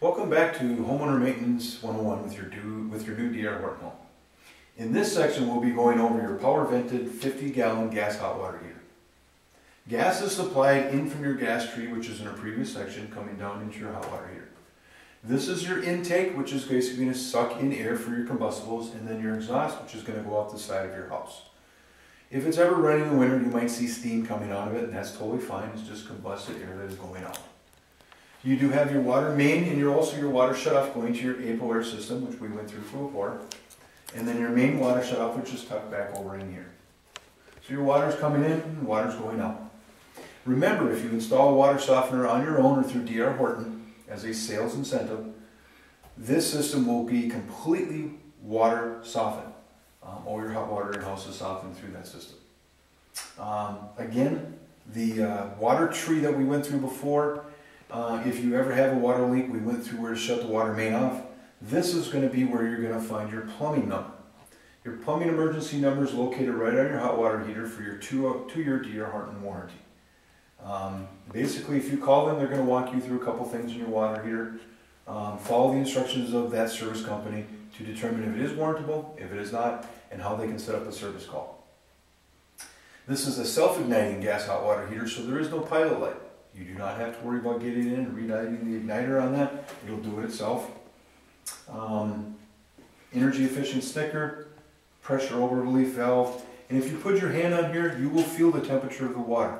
Welcome back to Homeowner Maintenance 101 with your new DR Horton home. In this section we'll be going over your power vented 50-gallon gas hot water heater. Gas is supplied in from your gas tree, which is in a previous section, coming down into your hot water heater. This is your intake, which is basically going to suck in air for your combustibles, and then your exhaust, which is going to go out the side of your house. If it's ever running in the winter, you might see steam coming out of it, and that's totally fine. It's just combusted air that is going out. You do have your water main and also your water shutoff going to your APO air system, which we went through before. And then your main water shutoff, which is tucked back over in here. So your water's coming in and water's going out. Remember, if you install a water softener on your own or through DR Horton as a sales incentive, this system will be completely water softened. All your hot water in your house is softened through that system. Again, the water tree that we went through before, if you ever have a water leak, we went through where to shut the water main off. This is going to be where you're going to find your plumbing number. Your plumbing emergency number is located right on your hot water heater for your two-year DR Horton warranty. Basically, if you call them, they're going to walk you through a couple things in your water heater. Follow the instructions of that service company to determine if it is warrantable, if it is not, and how they can set up a service call. This is a self-igniting gas hot water heater, so there is no pilot light. You do not have to worry about getting in and relighting the igniter on that. It'll do it itself. Energy efficient sticker, pressure over relief valve, and if you put your hand on here, you will feel the temperature of the water.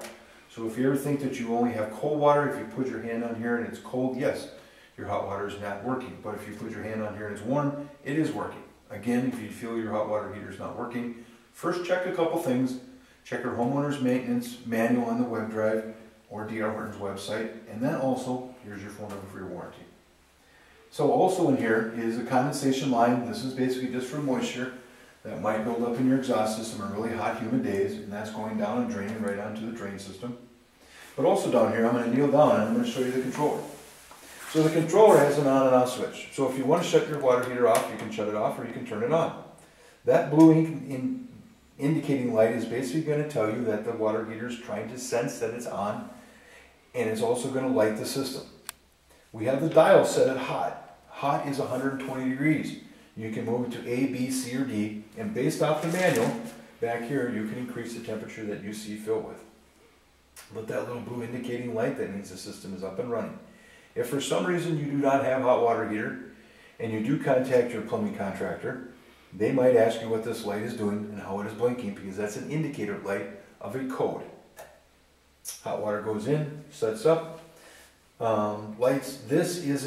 So if you ever think that you only have cold water, if you put your hand on here and it's cold, yes, your hot water is not working. But if you put your hand on here and it's warm, it is working. Again, if you feel your hot water heater is not working, first check a couple things. Check your homeowner's maintenance manual on the web drive or DR Horton's website, and then also, here's your phone number for your warranty. So also in here is a condensation line. This is basically just for moisture that might build up in your exhaust system on really hot, humid days, and that's going down and draining right onto the drain system. But also down here, I'm going to kneel down and I'm going to show you the controller. So the controller has an on and off switch. So if you want to shut your water heater off, you can shut it off or you can turn it on. That blue indicating light is basically going to tell you that the water heater is trying to sense that it's on, and it's also going to light the system. We have the dial set at hot. Hot is 120 degrees. You can move it to A, B, C, or D, and based off the manual, back here, you can increase the temperature that you see fill with. But that little blue indicating light, that means the system is up and running. If for some reason you do not have hot water heater, and you do contact your plumbing contractor, they might ask you what this light is doing and how it is blinking, because that's an indicator light of a code. Hot water goes in, sets up, lights. This is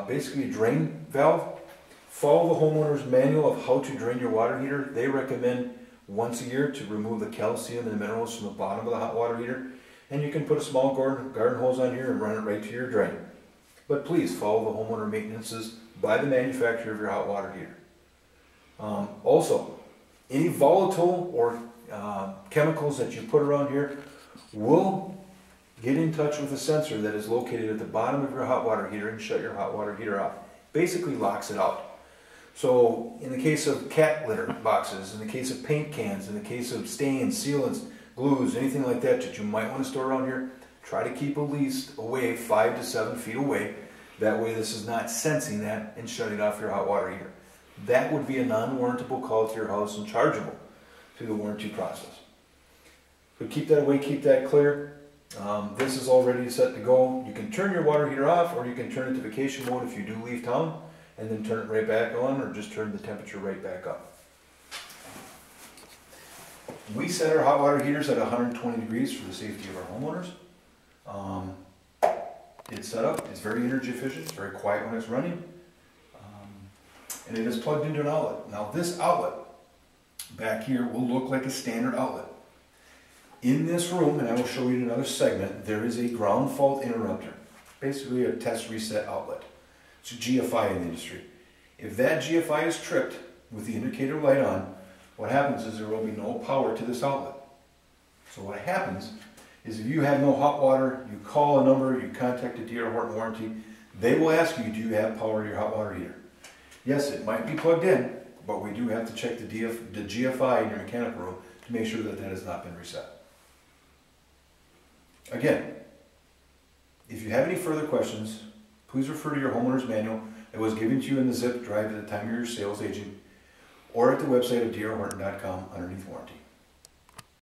basically a drain valve. Follow the homeowner's manual of how to drain your water heater. They recommend once a year to remove the calcium and the minerals from the bottom of the hot water heater. And you can put a small garden hose on here and run it right to your drain. But please follow the homeowner maintenances by the manufacturer of your hot water heater. Also, any volatile or chemicals that you put around here will get in touch with a sensor that is located at the bottom of your hot water heater and shut your hot water heater off. Basically locks it out. So in the case of cat litter boxes, in the case of paint cans, in the case of stains, sealants, glues, anything like that that you might want to store around here, try to keep at least away 5 to 7 feet away. That way this is not sensing that and shutting off your hot water heater. That would be a non-warrantable call to your house and chargeable through the warranty process. So keep that away, keep that clear. This is all ready set to go. You can turn your water heater off, or you can turn it to vacation mode if you do leave town, and then turn it right back on, or just turn the temperature right back up. We set our hot water heaters at 120 degrees for the safety of our homeowners. It's set up, it's very energy efficient, it's very quiet when it's running, and it is plugged into an outlet. Now this outlet back here will look like a standard outlet. In this room, and I will show you in another segment, there is a ground fault interrupter, basically a test reset outlet. It's a GFI in the industry. If that GFI is tripped with the indicator light on, what happens is there will be no power to this outlet. So what happens is if you have no hot water, you call a number, you contact the DR Horton warranty, they will ask you, do you have power to your hot water heater? Yes, it might be plugged in, but we do have to check the GFI in your mechanical room to make sure that that has not been reset. Again, if you have any further questions, please refer to your homeowner's manual that was given to you in the zip drive at the time of your sales agent or at the website of drhorton.com underneath warranty.